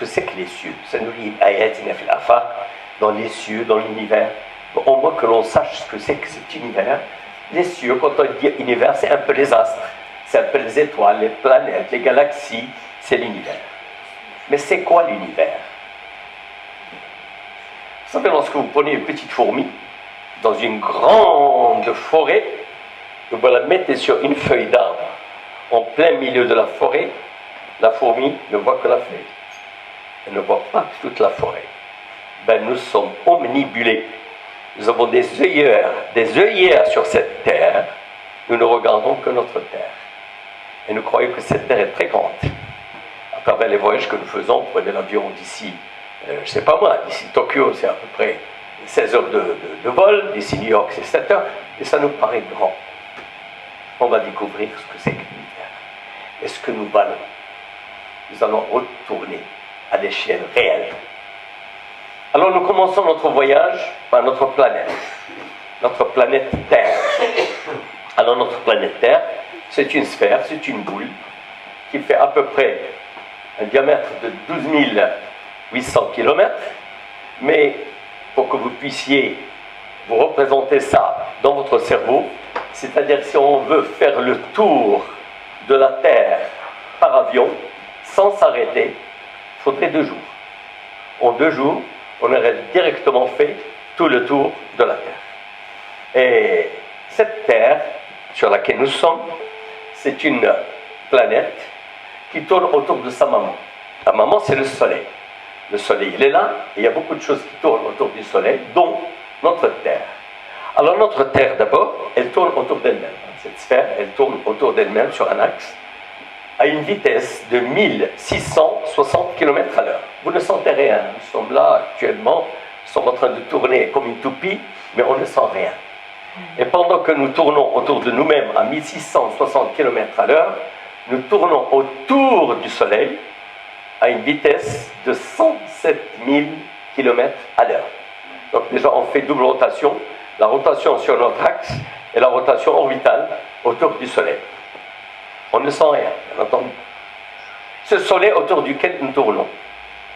que c'est que les cieux. Dans les cieux, dans l'univers. Au moins que l'on sache ce que c'est que cet univers. Les cieux, quand on dit univers, c'est un peu les astres, c'est un peu les étoiles, les planètes, les galaxies, c'est l'univers. Mais c'est quoi l'univers? Vous savez, lorsque vous prenez une petite fourmi dans une grande forêt, vous la mettez sur une feuille d'arbre en plein milieu de la forêt, la fourmi ne voit que la feuille. Elle ne voit pas toute la forêt. Ben, nous sommes omnibulés. Nous avons des œillères sur cette terre. Nous ne regardons que notre terre. Et nous croyons que cette terre est très grande. À travers les voyages que nous faisons, on prenait l'avion d'ici, je ne sais pas moi, d'ici Tokyo, c'est à peu près 16 heures de vol, d'ici New York, c'est 7 heures, et ça nous paraît grand. On va découvrir ce que c'est que l'univers. Et ce que nous valons. Nous allons retourner à l'échelle réelle. Alors nous commençons notre voyage par notre planète Terre. Alors notre planète Terre, c'est une sphère, c'est une boule qui fait à peu près un diamètre de 12 800 km, mais pour que vous puissiez vous représenter ça dans votre cerveau, c'est-à-dire si on veut faire le tour de la Terre par avion, sans s'arrêter, il faudrait 2 jours. En 2 jours, on aurait directement fait tout le tour de la Terre. Et cette Terre sur laquelle nous sommes, c'est une planète qui tourne autour de sa maman. La maman, c'est le Soleil. Le Soleil, il est là, et il y a beaucoup de choses qui tournent autour du Soleil, dont notre Terre. Alors notre Terre, d'abord, elle tourne autour d'elle-même. Cette sphère, elle tourne autour d'elle-même sur un axe, à une vitesse de 1660 km/h. Vous ne sentez rien. Nous sommes là actuellement, nous sommes en train de tourner comme une toupie, mais on ne sent rien. Et pendant que nous tournons autour de nous-mêmes à 1660 km/h, nous tournons autour du Soleil à une vitesse de 107 000 km/h. Donc déjà on fait double rotation, la rotation sur notre axe et la rotation orbitale autour du Soleil. On ne sent rien, bien entendu. Ce Soleil autour duquel nous tournons,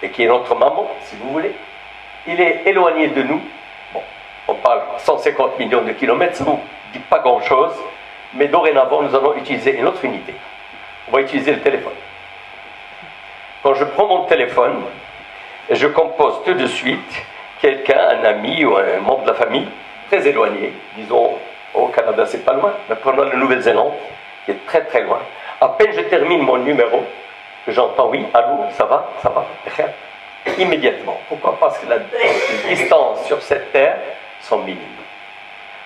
et qui est notre maman, si vous voulez, il est éloigné de nous. Bon, on parle 150 millions de kilomètres, ça ne vous dit pas grand-chose, mais dorénavant, nous allons utiliser une autre unité. On va utiliser le téléphone. Quand je prends mon téléphone, et je compose tout de suite quelqu'un, un ami ou un membre de la famille, très éloigné, disons, au Canada, c'est pas loin, mais prenons la Nouvelle-Zélande, qui est très très loin. À peine je termine mon numéro, que j'entends oui, allô, ça va, rien. Immédiatement. Pourquoi? Parce que les distances sur cette terre sont minimes.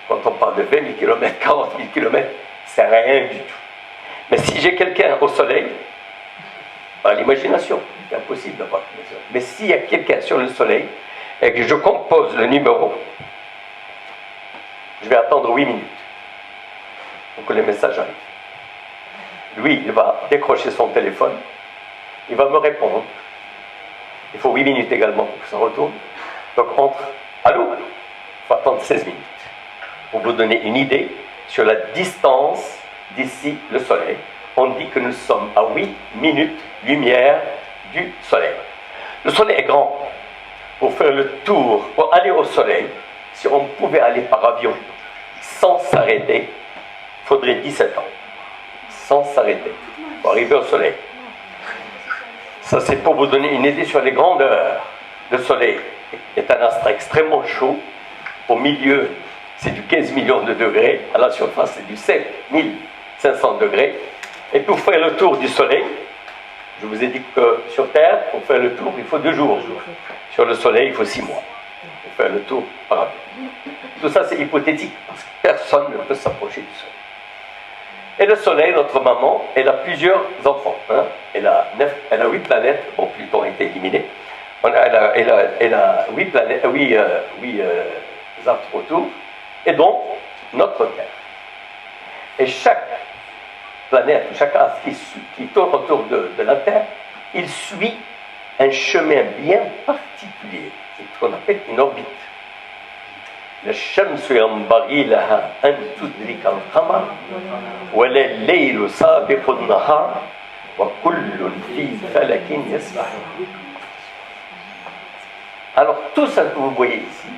Quand on parle de 20 000 km, 40 000 km, c'est rien du tout. Mais si j'ai quelqu'un au Soleil, par l'imagination, c'est impossible d'avoir l'imagination. Mais s'il y a quelqu'un sur le Soleil et que je compose le numéro, je vais attendre 8 minutes pour que le message arrive. Lui, il va décrocher son téléphone, il va me répondre. Il faut 8 minutes également pour que ça retourne. Donc entre, allô, il faut attendre 16 minutes. Pour vous donner une idée sur la distance d'ici le Soleil, on dit que nous sommes à 8 minutes lumière du Soleil. Le Soleil est grand. Pour faire le tour, pour aller au Soleil, si on pouvait aller par avion sans s'arrêter, il faudrait 17 ans. Sans s'arrêter, pour arriver au Soleil. Ça, c'est pour vous donner une idée sur les grandeurs. Le Soleil est un astre extrêmement chaud. Au milieu, c'est du 15 millions de degrés. À la surface, c'est du 7500 degrés. Et pour faire le tour du Soleil, je vous ai dit que sur Terre, pour faire le tour, il faut 2 jours. Sur le Soleil, il faut 6 mois. Pour faire le tour par avion. Tout ça, c'est hypothétique, parce que personne ne peut s'approcher du Soleil. Et le Soleil, notre maman, elle a plusieurs enfants. Hein. Elle a 8 planètes, bon, Pluton a été éliminé. Elle a 8 planètes, 8 astres autour, et donc notre Terre. Et chaque planète, chaque astre qui tourne autour de la Terre, il suit un chemin bien particulier, c'est ce qu'on appelle une orbite. الشمس ينبغي لها أن تدرك القمر ولا الليل سابق النهار وكل في فلك يسبحون. Alors, tout ça que vous voyez ici,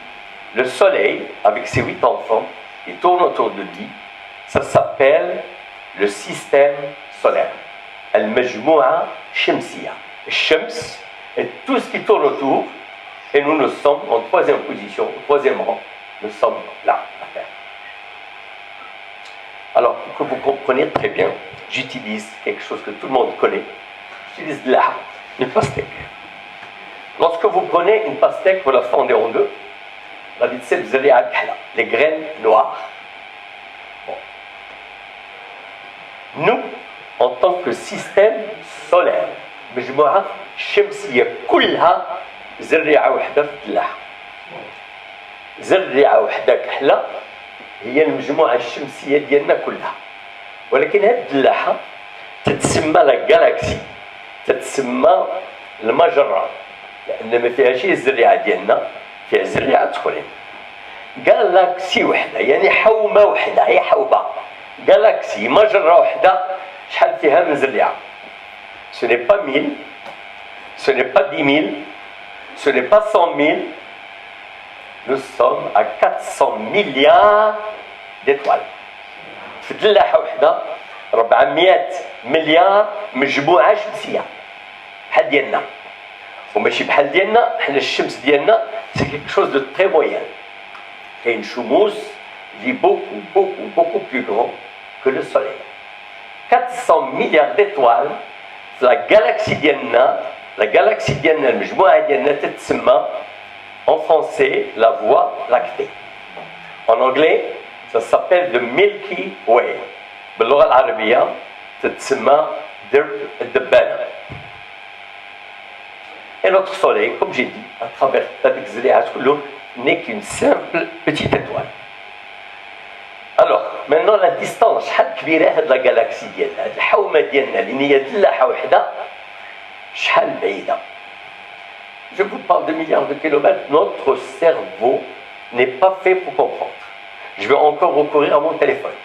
le Soleil, avec ses 8 enfants, qui tourne autour de lui, ça s'appelle le système solaire. Al-Majmoua Shamsiya. Shams est tout ce qui tourne autour, et nous sommes en troisième position, au troisième rang. Nous sommes là, à Terre. Alors, pour que vous compreniez très bien, j'utilise quelque chose que tout le monde connaît. J'utilise de l'arbre, une pastèque. Lorsque vous prenez une pastèque, vous la fendez en deux, la vitesse, vous allez à les graines noires. Bon. Nous, en tant que système solaire, مجموعة شمسية كلها زريعة وحدة في الدلاحة. زريعة وحدة كحلة هي المجموعة الشمسية ديالنا كلها. ولكن هذه الدلاحة تتسمى لا جالاكسي، تتسمى المجرة، لأن ما فيهاش الزريعة ديالنا، فيها زريعة أخرين. جالاكسي وحدة يعني حومة وحدة، هي حوبة. جالاكسي مجرة وحدة شحال فيها من زريعة. Ce n'est pas 1000, ce n'est pas 10 000, ce n'est pas 100 000. Nous sommes à 400 milliards d'étoiles. في دلاحة وحدة 400 مليار مجموعة شمسية بحال ديالنا. وماشي بحال ديالنا، حنا الشمس ديالنا سي كيك شوز دو تري مويان. كاين شموس اللي beaucoup plus grand que le soleil. 400 milliards d'étoiles. La galaxie ديالنا المجموعة ديالنا تتسمى en français la voie lactée. En anglais, ça s'appelle le Milky Way. باللغة العربية تتسمى درب الدبانة. Et notre soleil, comme j'ai dit, à travers هذيك الزريعات كلهم, n'est qu'une simple petite étoile. Alors, maintenant la distance, شحال كبيرة هاد لا جالاكسي ديالنا، هاد الحومة ديالنا اللي هي دلاحة وحدة، شحال بعيدة. Je vous parle de milliards de kilomètres, notre cerveau n'est pas fait pour comprendre. Je vais encore recourir à mon téléphone.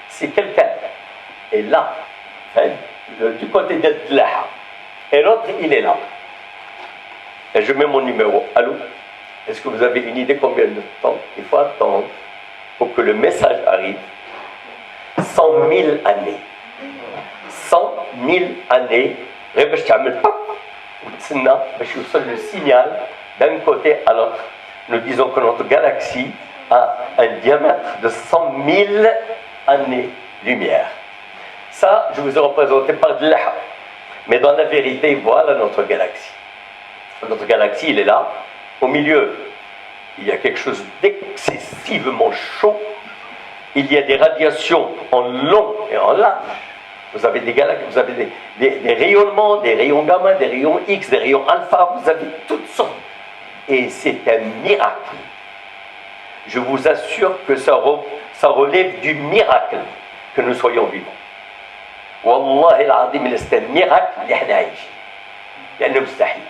Si quelqu'un est là, du côté de Dlaha, et l'autre il est là, et je mets mon numéro, allô, est-ce que vous avez une idée combien de temps il faut attendre pour que le message arrive? 100 000 années. 100 000 années. باش تعمل وتسنى باش يوصل le signal d'un côté à l'autre. Nous disons que notre galaxie a un diamètre de 100 000 années-lumière. Ça, je vous ai représenté par Dlaha. Mais dans la vérité, voilà notre galaxie. Notre galaxie, il est là. Au milieu, il y a quelque chose d'excessivement chaud. Il y a des radiations en long et en large. Vous avez des galaxies, vous avez des rayonnements, des rayons gamma, des rayons X, des rayons alpha, vous avez toutes sortes. Et c'est un miracle. Je vous assure que ça relève du miracle que nous soyons vivants. Wallahi al-azim, c'est un miracle اللي احنا عايشين. لأنه مستحيل.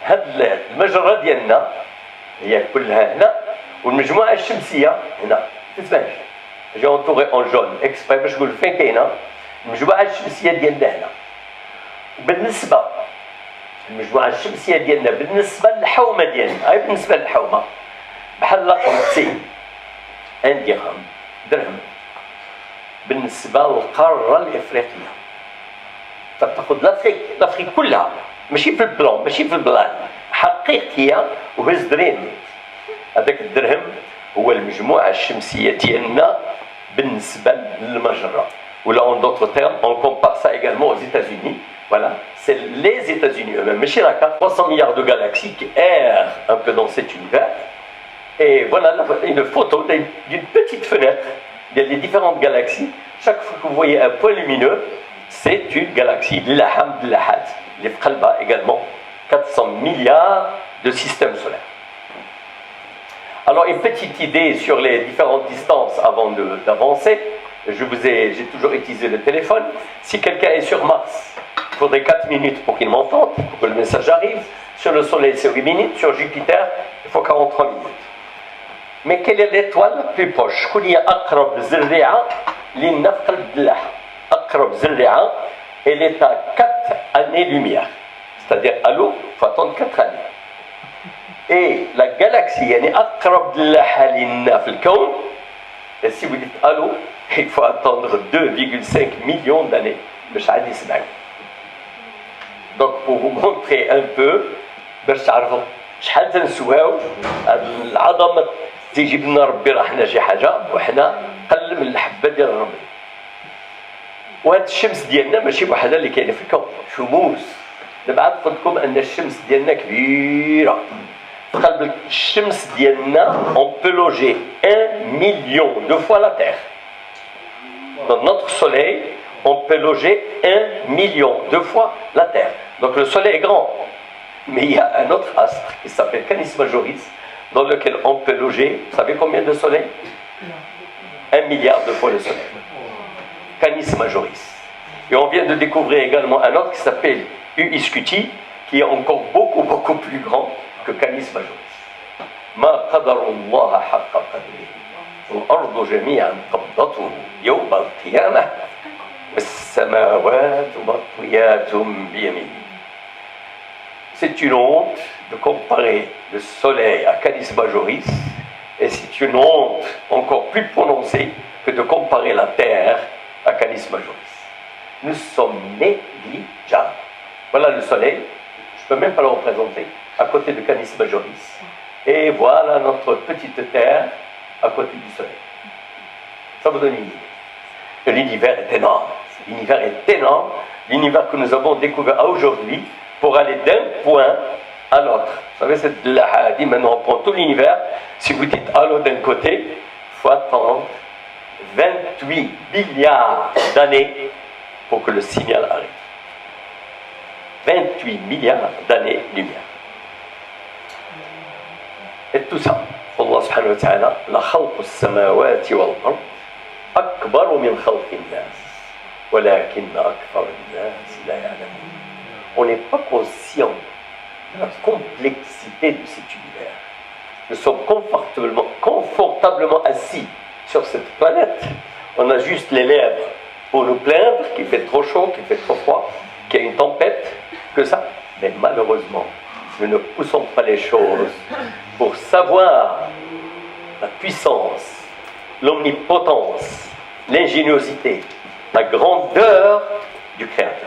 هاد المجرة ديالنا هي كلها هنا، والمجموعة الشمسية هنا. تسمعش. J'ai entouré en jaune exprès باش نقول فين كاينه المجموعه الشمسيه ديالنا هنا. بالنسبه المجموعه الشمسيه ديالنا بالنسبه للحومه ديالنا، هاي بالنسبه للحومه بحال رقم سي 1 درهم بالنسبه للقاره الافريقيه. تاخذ لافريك كلها، ماشي في البلان، ماشي في البلان، حقيقيه وهز درهم. هذاك الدرهم هو المجموعة الشمسية ديالنا بالنسبة للمجرة. Ou là, en d'autres termes, on compare ça également aux États-Unis. Voilà, c'est les États-Unis eux-mêmes. Mais chez la carte, 300 milliards de galaxies qui errent un peu dans cet univers. Et voilà une photo d'une petite fenêtre. Il y a les différentes galaxies. Chaque fois que vous voyez un point lumineux, c'est une galaxie. L'Aham, l'Ahad, les Fqalba également. 400 milliards de systèmes solaires. Alors, une petite idée sur les différentes distances avant d'avancer. J'ai toujours utilisé le téléphone. Si quelqu'un est sur Mars, il faudrait 4 minutes pour qu'il m'entende, pour que le message arrive. Sur le Soleil, c'est 8 minutes. Sur Jupiter, il faut 43 minutes. Mais quelle est l'étoile la plus proche? Elle est à 4 années-lumière. C'est-à-dire, à l'eau, il faut attendre 4 années. Et la galaxie, يعني أقرب لنا في الكون. Et si vous dites allô, il faut attendre 2,5 millions d'années. باش عاد يسمعك. Donc pour vous montrer un peu باش تعرفوا شحال تنسواو العظمه تيجيب لنا ربي راه حنا شي حاجه وحنا قل من الحبه ديال الرمل. وهاد الشمس ديالنا ماشي بوحدها اللي كاينه في الكون، شموس. دابا عاد قلت لكم ان الشمس ديالنا كبيره. في قلب الشمس ديالنا on peut loger 1 million de fois la Terre. Dans notre soleil, on peut loger 1 million de fois la Terre. Donc le soleil est grand. Mais il y a un autre astre qui s'appelle Canis Majoris, dans lequel on peut loger, vous savez combien de soleils? 1 milliard de fois le soleil. Canis Majoris. Et on vient de découvrir également un autre qui s'appelle Uiscuti, qui est encore beaucoup plus grand que Canis Majoris. Ma qadarullah haqqa qadrihi. الأرض جميعا قبضته يوم القيامة والسماوات مطويات بيمينه. C'est une honte de comparer le soleil à Canis Majoris, et c'est une honte encore plus prononcée que de comparer la terre à Canis Majoris. Nous sommes négligeables. Voilà le soleil, je ne peux même pas le représenter, à côté de Canis Majoris. Et voilà notre petite terre à côté du soleil. Ça vous donne une idée. Et l'univers est énorme. L'univers est énorme. L'univers que nous avons découvert aujourd'hui, pour aller d'un point à l'autre. Vous savez, cette lahadi, maintenant on prend tout l'univers. Si vous dites allô d'un côté, il faut attendre 28 milliards d'années pour que le signal arrive. 28 milliards d'années-lumière. Et tout ça, Allah subhanahu wa ta'ala, la khalq as-samawati wal ard akbar min khalq an-nas walakin akthar an-nas la ya'lamun. On n'est pas conscient de la complexité de cet univers. Nous sommes confortablement assis sur cette planète. On a juste les lèvres pour nous plaindre qu'il fait trop chaud, qu'il fait trop froid, qu'il y a une tempête, que ça. Mais malheureusement, nous ne poussons pas les choses pour savoir la puissance, l'omnipotence, l'ingéniosité, la grandeur du Créateur.